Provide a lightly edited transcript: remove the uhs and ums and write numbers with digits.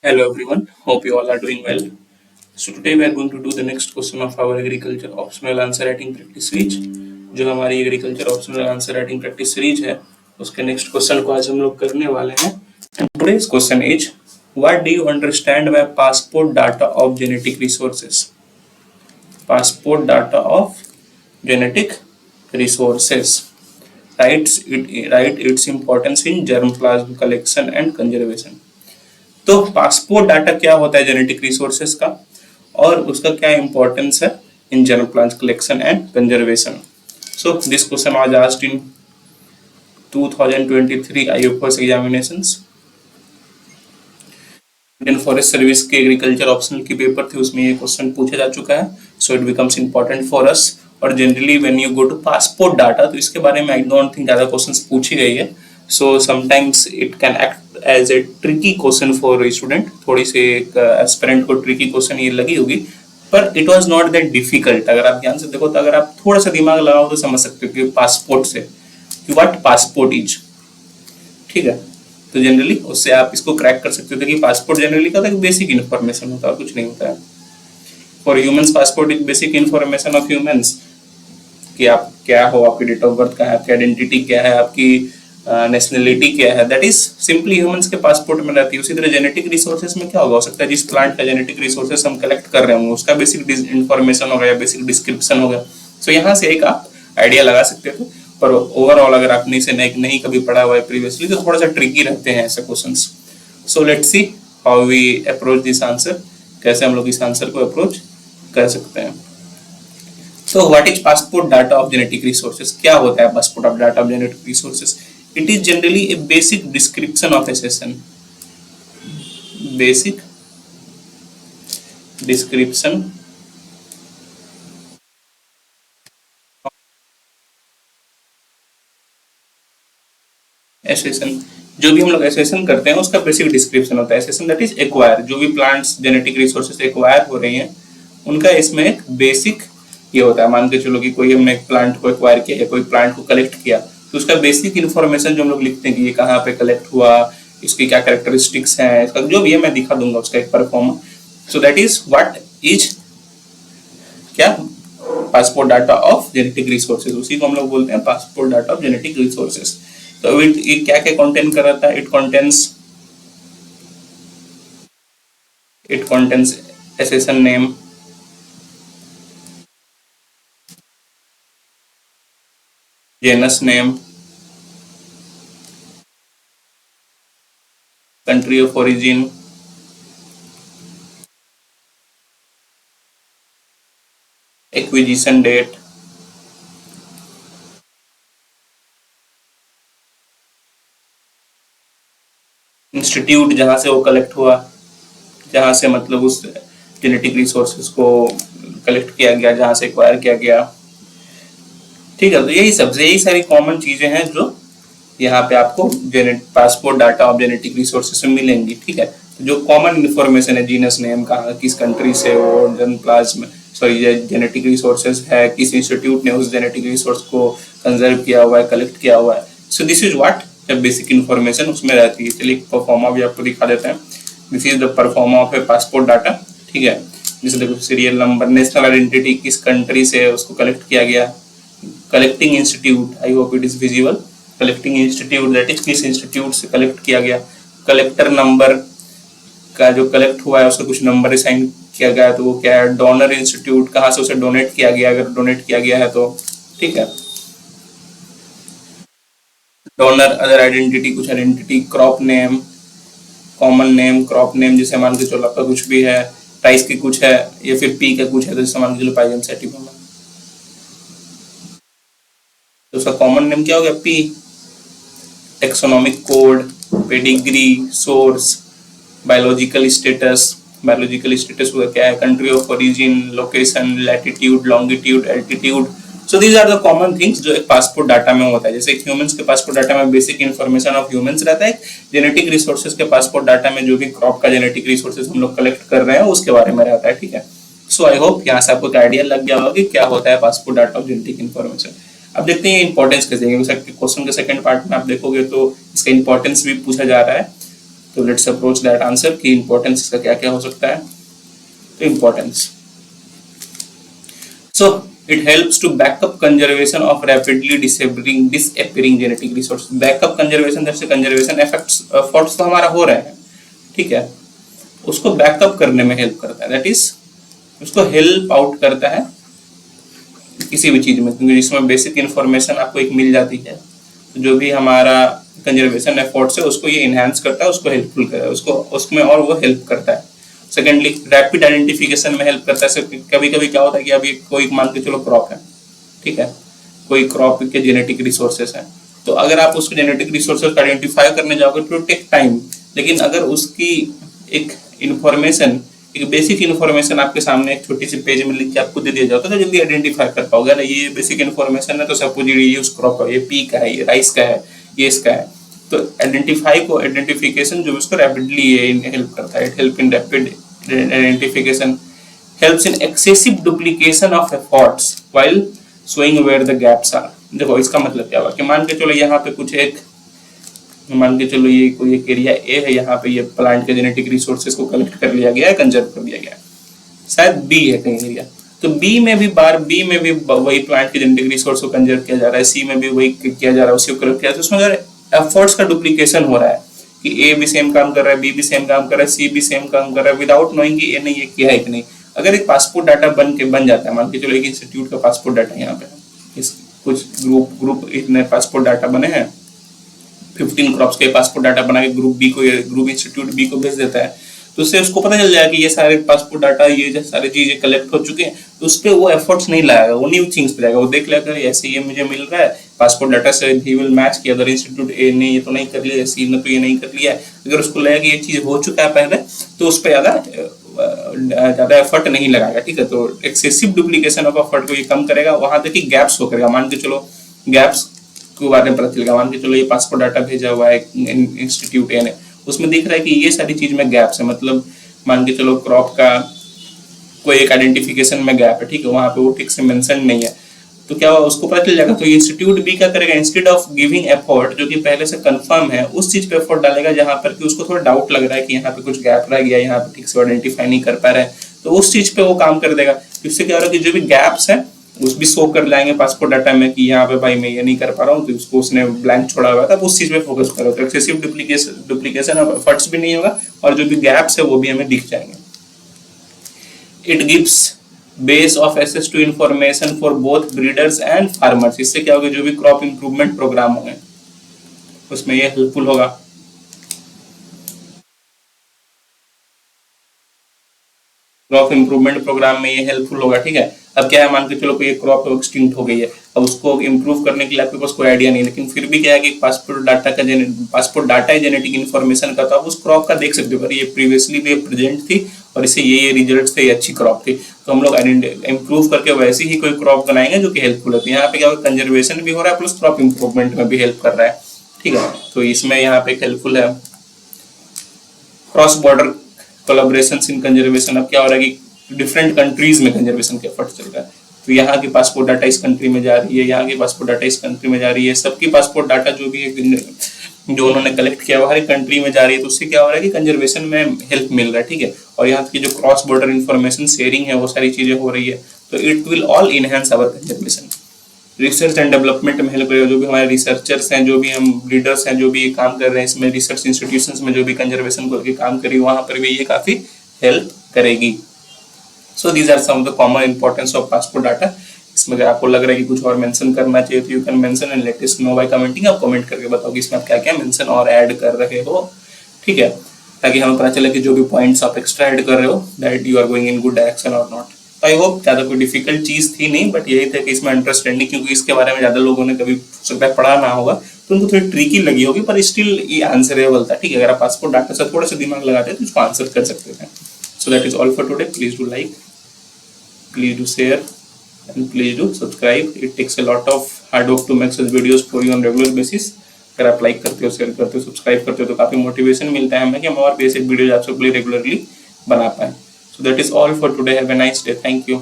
Hello everyone, hope you all are doing well. So today we are going to do the next question of our agriculture optional answer writing practice series. जो हमारी agriculture optional answer writing practice series है उसके next question को आज हम लोग करने वाले हैं. And today's question is what do you understand by passport data of genetic resources. Passport data of genetic resources write its importance in germplasm collection and conservation. तो पासपोर्ट डाटा क्या होता है जेनेटिक रिसोर्सेज का और उसका क्या importance है in germ plant collection and conservation. So this question was asked in 2023 IUPAC examinations. Indian forest service के एग्रीकल्चर ऑप्शनल की पेपर थे उसमें ये क्वेश्चन पूछा जा चुका है. So it becomes important for us. और generally when you go to passport data तो इसके बारे में आई डोंट थिंक ज्यादा क्वेश्चंस पूछी गई है. So sometimes it can act as a tricky question for student. थोड़ी सी एक एस्पिरेंट को ट्रिकी क्वेश्चन ये लगी होगी पर it was not that difficult. अगर आप ध्यान से देखो तो अगर आप थोड़ा सा दिमाग लगाओ तो समझ सकते हो कि पासपोर्ट से कि व्हाट पासपोर्ट इज. ठीक है, तो जनरली उससे आप इसको क्रैक कर सकते हो कि पासपोर्ट जनरली का एक बेसिक इन्फॉर्मेशन होता है और कुछ नहीं होता है. For humans passport is basic information of humans कि आप क्या हो, आपकी डेट ऑफ बर्थ क्या है, आपकी आइडेंटिटी क्या है, आपकी नेशनलिटी क्या है. दैट इज सिंपली ह्यूमंस के पासपोर्ट में रहती है. उसी तरह जेनेटिक रिसोर्सेज में क्या होगा, हो सकता है जिस प्लांट का जेनेटिक रिसोर्सेज हम कलेक्ट कर रहे होंगे उसका बेसिक इन्फॉर्मेशन होगा या बेसिक डिस्क्रिप्शन होगा. सो यहाँ से एक आप आइडिया लगा सकते हो. पर ओवरऑल अगर आपने इसे नहीं कभी पढ़ा हुआ है प्रीवियसली तो थोड़ा सा ट्रिकी रहते हैं ऐसे questions. So let's see how we approach this answer. कैसे हम लोग इस आंसर को अप्रोच कर सकते हैं. So what is passport data of genetic resources? क्या होता है passport of data of genetic resources? It is generally a basic description of a session. Basic description accession. जो भी हम लोग एसेशन करते हैं उसका बेसिक डिस्क्रिप्शन होता है. Accession that is acquire. जो भी प्लांट्स जेनेटिक रिसोर्सेज एक्वायर हो रही हैं उनका इसमें एक बेसिक ये होता है. मान के चलो कि कोई हमने एक प्लांट को एक्वायर किया या कोई प्लांट को कलेक्ट किया तो उसका बेसिक इन्फॉर्मेशन जो हम लोग लिखते हैं कि ये कहाँ पे कलेक्ट हुआ, इसकी क्या कैरेक्टरिस्टिक्स हैं, इसका जो भी है मैं दिखा दूंगा उसका एक proforma. So that is what is क्या passport data of genetic resources. उसी को हम लोग बोलते हैं passport data of genetic resources. तो ये क्या क्या कंटेन कराता है. It contains accession name, genus name, country of origin, acquisition date, institute जहां से वो कलेक्ट हुआ, जहां से मतलब उस जेनेटिक रिसोर्सेज को कलेक्ट किया गया, जहां से एक्वायर किया गया. ठीक है, तो यही सारी कॉमन चीजें हैं जो यहाँ पे आपको passport data of genetic resources में मिलेंगी. ठीक है, तो जो कॉमन इन्फॉर्मेशन है जीनस नेम कहाँ किस कंट्री से वो जर्मप्लाज्म जेनेटिक रिसोर्सेज है, किस इंस्टीट्यूट ने उस जेनेटिक रिसोर्स को कंजर्व किया हुआ है, कलेक्ट किया हुआ है. So this is what basic information उसमें रहती है. चलिए परफॉर्मा भी आपको दिखा देते हैं. This is the pro forma of A passport data. ठीक है, जैसे देखो सीरियल नंबर, नेशनल आइडेंटिटी, किस कंट्री से उसको कलेक्ट किया गया, collecting institute, I hope it is visible, collecting institute that is किस इंस्टीट्यूट से कलेक्ट किया गया, कलेक्टर नंबर का जो कलेक्ट हुआ है उसका कुछ नंबर असाइन किया गया तो वो क्या है, डोनर इंस्टीट्यूट कहाँ से उसे डोनेट किया गया अगर डोनेट किया गया है तो. ठीक है, डोनर अदर आइडेंटिटी, कुछ identity, crop name, common name, crop name जैसे मान के चलो आपका कुछ भी है, प्राइस की कुछ है या फिर पी का कुछ है तो जैसे मान के चलो पाइजन सेटिवम, तो उसका कॉमन नेम क्या हो गया P. Taxonomic code, pedigree, source, biological status हुआ क्या है, country of origin, location, latitude, longitude, altitude. So these are the common things जो एक पासपोर्ट डाटा में होता है. जैसे ह्यूमंस के पासपोर्ट डाटा में बेसिक इन्फॉर्मेशन ऑफ ह्यूमंस रहता है, जेनेटिक रिसोर्सेज के पासपोर्ट डाटा में जो भी क्रॉप का जेनेटिक रिसोर्सेज हम लोग कलेक्ट कर रहे हैं उसके बारे में रहता है. ठीक है, सो आई होप यहाँ से आपको आइडिया लग गया होगा कि क्या होता है passport data of genetic information. अब देखते हैं इंपॉर्टेंस कैसे. क्वेश्चन के सेकंड पार्ट में आप देखोगे तो इसका इंपॉर्टेंस भी पूछा जा रहा है. तो लेट्स अप्रोच दैट आंसर कि इंपॉर्टेंस इसका क्या क्या हो सकता है। तो importance, so it helps to backup conservation of rapidly disappearing genetic resources। Backup conservation, जैसे कंजर्वेशन एफर्ट्स तो हमारा हो रहे हैं, ठीक है, उसको बैकअप करने में हेल्प करता है, दैट इज उसको हेल्प आउट करता है किसी भी चीज में, क्योंकि जिसमें बेसिक इन्फॉर्मेशन आपको एक मिल जाती है, जो भी हमारा कंजर्वेशन एफर्ट्स है उसको ये इनहेंस करता है, उसको हेल्पफुल करता है, उसको उसमें और वो हेल्प करता है। सेकेंडली रैपिड आइडेंटिफिकेशन में हेल्प करता है। कभी कभी क्या होता है कि अभी कोई मान के चलो क्रॉप है, ठीक है, कोई क्रॉप के जेनेटिक रिसोर्सेस हैं, तो अगर आप उसके जेनेटिक रिसोर्सेस को आइडेंटिफाई करने जाओगे तो टेक टाइम, लेकिन अगर उसकी एक इंफॉर्मेशन, एक बेसिक इन्फॉर्मेशन आपके सामने एक छोटी सी पेज में लिख के आपको दे दिया जाता है तो जल्दी आइडेंटिफाई कर पाओगे ना, ये बेसिक इन्फॉर्मेशन है, तो सपोज ये उस क्रॉप का, ये पी का है, ये राइस का है, ये इसका है, तो आइडेंटिफिकेशन जो उसको रैपिडली हेल्प करता है। It help in rapid identification, helps in excessive duplication of efforts while showing where the gaps are। देखो इसका मतलब क्या हुआ कि मान के चलो यहाँ पे कुछ एक, मान के चलो ये कोई एक एरिया ए है, यहाँ पे ये प्लांट के जेनेटिक रिसोर्सेज को कलेक्ट कर लिया गया है, कंजर्व कर लिया गया है, शायद बी है कहीं एरिया, तो बी में भी वही प्लांट के जेनेटिक रिसोर्स को कंजर्व किया जा रहा है, सी में भी वही किया जा रहा है, उसी को कलेक्ट किया जा रहा है, तो उसमें अगर एफर्ट्स का डुप्लीकेशन हो रहा है कि ए भी सेम काम कर रहा है, बी भी सेम काम कर रहा है, सी भी सेम काम कर रहा है, विदाउट नोइंग कि ए ने ये किया है कि नहीं। अगर एक पासपोर्ट डाटा बन जाता है, मान के चलो एक इंस्टीट्यूट का पासपोर्ट डाटा यहाँ पे इस कुछ ग्रुप इतने पासपोर्ट डाटा बने हैं, 15 क्रॉप्स के पासपोर्ट डाटा बना के ग्रुप इंस्टीट्यूट बी को भेज देता है, तो उससे उसको पता चल जाएगा कि ये सारे पासपोर्ट डाटा, ये सारी चीजें कलेक्ट हो चुके हैं, तो उस पर वो एफर्ट्स नहीं लगाएगा, वो न्यू थिंग्स पे जाएगा, वो देख लेगा ऐसे ये मुझे मिल रहा है पासपोर्ट डाटा से, ही विल मैच कि अदर इंस्टीट्यूट ए ने ये तो नहीं कर लिया, सी ने तो ये नहीं कर लिया है। अगर उसको लगेगा कि ये चीज हो चुका है पहले, तो उस पर ज्यादा एफर्ट नहीं लगाएगा, ठीक है। तो एक्सेसिव डुप्लीकेशन ऑफ एफर्ट को ये कम करेगा। वहां तक कि गैप्स हो करेगा, मान के चलो गैप्स के बारे में पता चलेगा, मान के चलो ये पासपोर्ट डाटा भेजा हुआ है इंस्टीट्यूट ए ने, उसमें दिख रहा है कि ये सारी चीज में गैप्स है, मतलब मान के चलो क्रॉप का कोई एक आइडेंटिफिकेशन में गैप है, ठीक है, वहां पे वो ठीक से मेंशन नहीं है, तो क्या उसको पता चल जाएगा। तो इंस्टीट्यूट बी क्या करेगा, इंस्टेड ऑफ गिविंग एफर्ट जो कि पहले से कंफर्म है, उस चीज पे एफर्ट डालेगा जहां पर कि उसको थोड़ा डाउट लग रहा है कि यहाँ पे कुछ गैप रह गया, यहाँ पे ठीक से आइडेंटिफाई नहीं कर पा रहे हैं, तो उस चीज पे वो काम कर देगा। इससे क्या हो रहा है कि जो भी गैप्स है उस भी शो कर लाएंगे पासपोर्ट डाटा में कि यहाँ पे भाई मैं ये नहीं कर पा रहा हूँ, तो उसको उसने ब्लैंक छोड़ा हुआ था, उस चीज पे फोकस करो, तो एक्सेसिव डुप्लीकेशन ऑफ एफर्ट्स भी नहीं होगा और जो भी गैप्स है वो भी हमें दिख जाएंगे। It gives base of access to information for both breeders and farmers. इससे क्या होगा, जो भी क्रॉप इंप्रूवमेंट प्रोग्राम होंगे उसमें ये हेल्पफुल होगा। क्रॉप इंप्रूवमेंट प्रोग्राम में ये हेल्पफुल होगा, ठीक है। अब क्या है, मान के चलो कोई एक क्रॉप एक्सटिंक्ट हो गई है, अब उसको इंप्रूव करने के लिए आपके पास कोई आइडिया नहीं, लेकिन फिर भी क्या है कि पासपोर्ट डाटा है जेनेटिक इन्फॉर्मेशन का, तो आप उस क्रॉप का देख सकते हो, ये प्रीवियसली भी प्रेजेंट थी और इससे ये रिजल्ट थे, ये अच्छी क्रॉप थी, तो हम लोग इंप्रूव करके वैसी ही कोई क्रॉप बनाएंगे जो कि हेल्पफुल होती है। यहाँ पे क्या होगा, कंजर्वेशन भी हो रहा है प्लस क्रॉप इंप्रूवमेंट में भी हेल्प कर रहा है, ठीक है। तो इसमें यहाँ पे हेल्पफुल है। क्रॉस बॉर्डर कोलैबोरेशंस इन कंजर्वेशन, अब क्या हो रहा है कि डिफरेंट कंट्रीज में कंजर्वेशन के एफर्ट चल रहा है, तो यहाँ की पासपोर्ट डाटा इस कंट्री में जा रही है, यहाँ की पासपोर्ट डाटा इस कंट्री में जा रही है, सबकी पासपोर्ट डाटा जो भी है जो उन्होंने कलेक्ट किया वो हर एक कंट्री में जा रही है, तो उससे क्या हो रहा है कि कंजर्वेशन में हेल्प मिल रहा है, ठीक है। और यहाँ की जो क्रॉस बॉर्डर इन्फॉर्मेशन शेयरिंग है वो सारी चीजें हो रही है, तो it will all enhance our conservation. Research and development में हेल्प करेगा, जो भी हमारे रिसर्चर्स हैं, जो भी हम लीडर्स हैं, जो भी काम कर रहे हैं इसमें रिसर्च इंस्टीट्यूशंस में, जो भी कंजर्वेशन को लेकर काम करेगी वहां पर भी ये काफी हेल्प करेगी। So these are some of the common importance of passport data. इसमें अगर आपको लग रहा है कि कुछ और मेंशन करना चाहिए तो you can mention and let us know by commenting. आप कमेंट करके बताओ कि इसमें आप क्या क्या मेंशन और ऐड कर रहे हो, ठीक है, ताकि हमें पता चले कि जो भी पॉइंट्स आप एक्स्ट्रा ऐड कर रहे हो that you are going in good direction or not. तो आई होप ज्यादा कोई डिफिकल्ट चीज थी नहीं, बट यही था कि इसमें अंडरस्टैंडिंग, क्योंकि इसके बारे में ज्यादा लोगों ने कभी सकता है पढ़ा ना होगा तो उनको थोड़ी ट्रिकी लगी होगी, पर स्टिल ये आंसरेबल था, ठीक है। अगर आप पासपोर्ट डाटा से थोड़ा सा दिमाग लगाते हैं तो इसको आंसर कर सकते हैं। सो that is all for today. Please do like, please do share and please do subscribe. It takes a lot of hard work to make such videos for you on regular basis. अगर आप like करते हो, share करते हो, subscribe करते हो तो काफी मोटिवेशन मिलता है हमें कि हम और भी ऐसे वीडियोज आप सबके लिए रेगुलरली बना पाए। So that is all for today. Have a nice day. Thank you.